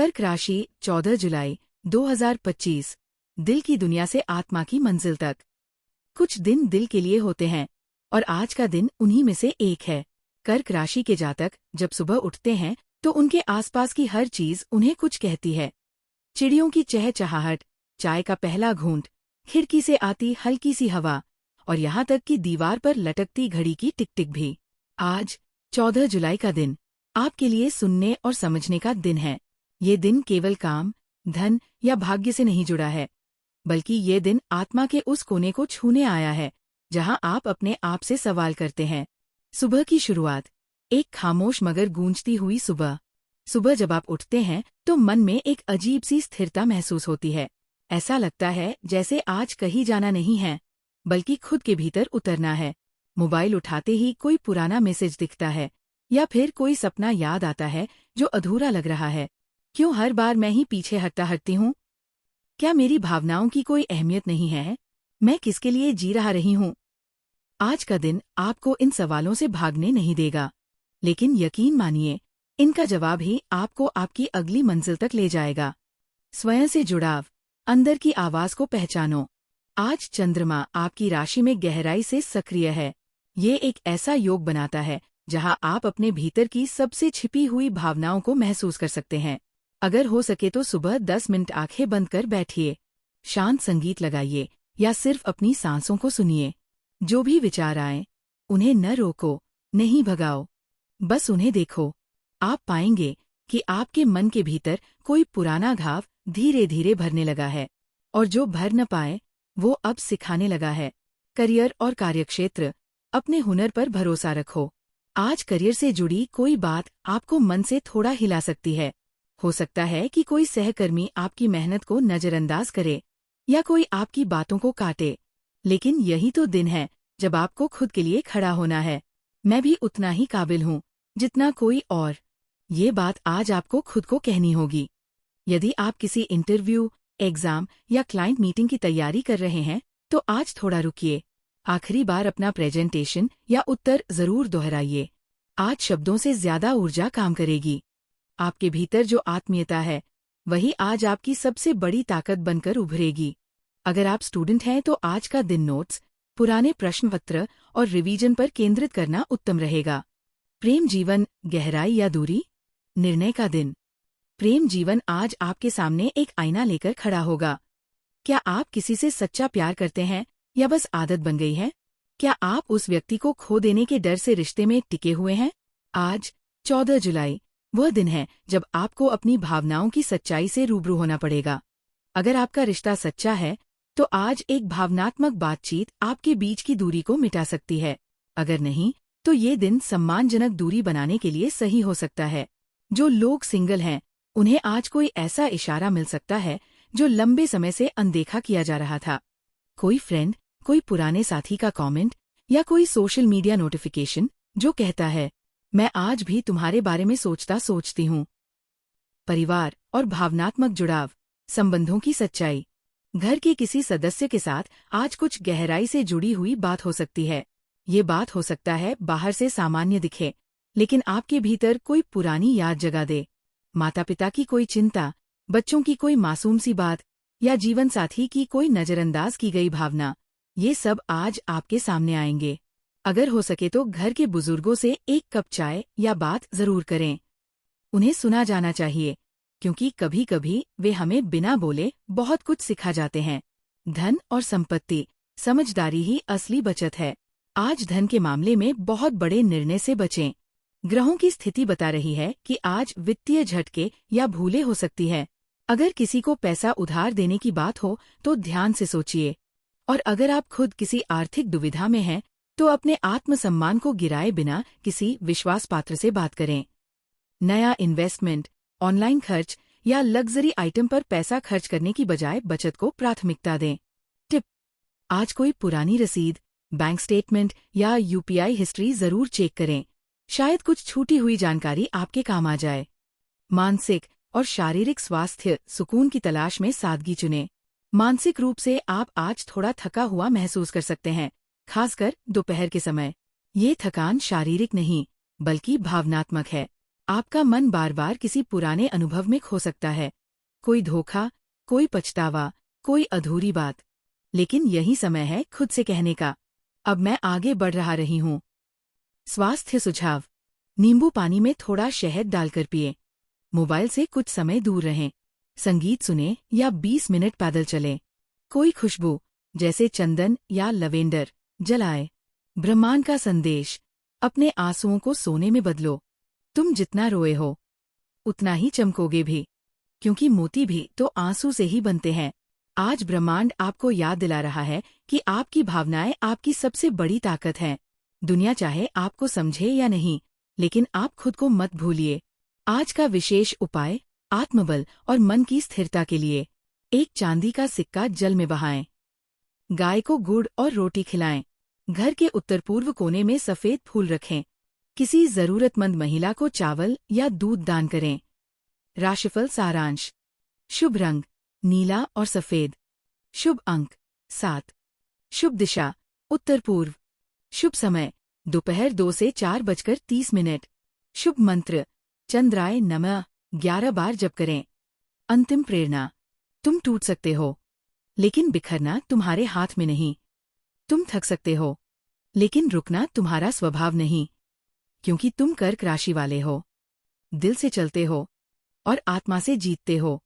कर्क राशि 14 जुलाई 2025। दिल की दुनिया से आत्मा की मंजिल तक। कुछ दिन दिल के लिए होते हैं और आज का दिन उन्हीं में से एक है। कर्क राशि के जातक जब सुबह उठते हैं तो उनके आसपास की हर चीज उन्हें कुछ कहती है। चिड़ियों की चहचहाहट, चाय का पहला घूंट, खिड़की से आती हल्की सी हवा और यहाँ तक कि दीवार पर लटकती घड़ी की टिक टिक भी। आज 14 जुलाई का दिन आपके लिए सुनने और समझने का दिन है। ये दिन केवल काम, धन या भाग्य से नहीं जुड़ा है, बल्कि ये दिन आत्मा के उस कोने को छूने आया है जहां आप अपने आप से सवाल करते हैं। सुबह की शुरुआत, एक खामोश मगर गूंजती हुई सुबह। सुबह जब आप उठते हैं तो मन में एक अजीब सी स्थिरता महसूस होती है। ऐसा लगता है जैसे आज कहीं जाना नहीं है, बल्कि खुद के भीतर उतरना है। मोबाइल उठाते ही कोई पुराना मैसेज दिखता है या फिर कोई सपना याद आता है जो अधूरा लग रहा है। क्यों हर बार मैं ही पीछे हटती हूँ? क्या मेरी भावनाओं की कोई अहमियत नहीं है? मैं किसके लिए जी रही हूँ? आज का दिन आपको इन सवालों से भागने नहीं देगा, लेकिन यकीन मानिए, इनका जवाब ही आपको आपकी अगली मंजिल तक ले जाएगा। स्वयं से जुड़ाव, अंदर की आवाज को पहचानो। आज चंद्रमा आपकी राशि में गहराई से सक्रिय है। ये एक ऐसा योग बनाता है जहां आप अपने भीतर की सबसे छिपी हुई भावनाओं को महसूस कर सकते हैं। अगर हो सके तो सुबह 10 मिनट आंखें बंद कर बैठिए, शांत संगीत लगाइए या सिर्फ अपनी सांसों को सुनिए। जो भी विचार आए, उन्हें न रोको, नहीं भगाओ, बस उन्हें देखो। आप पाएंगे कि आपके मन के भीतर कोई पुराना घाव धीरे धीरे भरने लगा है, और जो भर न पाए वो अब सिखाने लगा है। करियर और कार्यक्षेत्र, अपने हुनर पर भरोसा रखो। आज करियर से जुड़ी कोई बात आपको मन से थोड़ा हिला सकती है। हो सकता है कि कोई सहकर्मी आपकी मेहनत को नजरअंदाज करे या कोई आपकी बातों को काटे, लेकिन यही तो दिन है जब आपको खुद के लिए खड़ा होना है। मैं भी उतना ही काबिल हूँ जितना कोई और। ये बात आज आपको खुद को कहनी होगी। यदि आप किसी इंटरव्यू, एग्जाम या क्लाइंट मीटिंग की तैयारी कर रहे हैं तो आज थोड़ा रुकिए। आखिरी बार अपना प्रेजेंटेशन या उत्तर जरूर दोहराइए। आज शब्दों से ज्यादा ऊर्जा काम करेगी। आपके भीतर जो आत्मीयता है, वही आज आपकी सबसे बड़ी ताकत बनकर उभरेगी। अगर आप स्टूडेंट हैं तो आज का दिन नोट्स, पुराने प्रश्नपत्र और रिवीजन पर केंद्रित करना उत्तम रहेगा। प्रेम जीवन, गहराई या दूरी? निर्णय का दिन। प्रेम जीवन आज आपके सामने एक आईना लेकर खड़ा होगा। क्या आप किसी से सच्चा प्यार करते हैं या बस आदत बन गई है? क्या आप उस व्यक्ति को खो देने के डर से रिश्ते में टिके हुए हैं? आज 14 जुलाई वह दिन है जब आपको अपनी भावनाओं की सच्चाई से रूबरू होना पड़ेगा। अगर आपका रिश्ता सच्चा है तो आज एक भावनात्मक बातचीत आपके बीच की दूरी को मिटा सकती है। अगर नहीं तो ये दिन सम्मानजनक दूरी बनाने के लिए सही हो सकता है। जो लोग सिंगल हैं, उन्हें आज कोई ऐसा इशारा मिल सकता है जो लंबे समय से अनदेखा किया जा रहा था। कोई फ्रेंड, कोई पुराने साथी का कमेंट या कोई सोशल मीडिया नोटिफिकेशन जो कहता है, मैं आज भी तुम्हारे बारे में सोचती हूँ। परिवार और भावनात्मक जुड़ाव, संबंधों की सच्चाई। घर के किसी सदस्य के साथ आज कुछ गहराई से जुड़ी हुई बात हो सकती है। ये बात हो सकता है बाहर से सामान्य दिखे, लेकिन आपके भीतर कोई पुरानी याद जगा दे। माता पिता की कोई चिंता, बच्चों की कोई मासूम सी बात या जीवन साथी की कोई नजरअंदाज की गई भावना, ये सब आज आपके सामने आएंगे। अगर हो सके तो घर के बुजुर्गों से एक कप चाय या बात जरूर करें। उन्हें सुना जाना चाहिए, क्योंकि कभी कभी वे हमें बिना बोले बहुत कुछ सिखा जाते हैं। धन और संपत्ति, समझदारी ही असली बचत है। आज धन के मामले में बहुत बड़े निर्णय से बचें। ग्रहों की स्थिति बता रही है कि आज वित्तीय झटके या भूलें हो सकती है। अगर किसी को पैसा उधार देने की बात हो तो ध्यान से सोचिए। और अगर आप खुद किसी आर्थिक दुविधा में हैं तो अपने आत्मसम्मान को गिराए बिना किसी विश्वास पात्र से बात करें। नया इन्वेस्टमेंट, ऑनलाइन खर्च या लग्जरी आइटम पर पैसा खर्च करने की बजाय बचत को प्राथमिकता दें। टिप: आज कोई पुरानी रसीद, बैंक स्टेटमेंट या यूपीआई हिस्ट्री जरूर चेक करें। शायद कुछ छूटी हुई जानकारी आपके काम आ जाए। मानसिक और शारीरिक स्वास्थ्य, सुकून की तलाश में सादगी चुनें। मानसिक रूप से आप आज थोड़ा थका हुआ महसूस कर सकते हैं, खासकर दोपहर के समय। ये थकान शारीरिक नहीं, बल्कि भावनात्मक है। आपका मन बार बार किसी पुराने अनुभव में खो सकता है। कोई धोखा, कोई पछतावा, कोई अधूरी बात। लेकिन यही समय है खुद से कहने का, अब मैं आगे बढ़ रही हूँ। स्वास्थ्य सुझाव। नींबू पानी में थोड़ा शहद डालकर पिए। मोबाइल से कुछ समय दूर रहें। संगीत सुने या 20 मिनट पैदल चलें। कोई खुशबू, जैसे चंदन या लवेंडर, जलाए। ब्रह्मांड का संदेश। अपने आंसुओं को सोने में बदलो। तुम जितना रोए हो, उतना ही चमकोगे भी, क्योंकि मोती भी तो आंसू से ही बनते हैं। आज ब्रह्मांड आपको याद दिला रहा है कि आपकी भावनाएं आपकी सबसे बड़ी ताकत हैं। दुनिया चाहे आपको समझे या नहीं, लेकिन आप खुद को मत भूलिए। आज का विशेष उपाय, आत्मबल और मन की स्थिरता के लिए। एक चांदी का सिक्का जल में बहाएं। गाय को गुड़ और रोटी खिलाएं। घर के उत्तर पूर्व कोने में सफेद फूल रखें। किसी जरूरतमंद महिला को चावल या दूध दान करें। राशिफल सारांश। शुभ रंग, नीला और सफेद। शुभ अंक, 7। शुभ दिशा, उत्तर पूर्व। शुभ समय, दोपहर 2 से 4:30। शुभ मंत्र, चंद्राय नमः 11 बार जप करें। अंतिम प्रेरणा। तुम टूट सकते हो, लेकिन बिखरना तुम्हारे हाथ में नहीं। तुम थक सकते हो, लेकिन रुकना तुम्हारा स्वभाव नहीं, क्योंकि तुम कर्क राशि वाले हो। दिल से चलते हो और आत्मा से जीतते हो।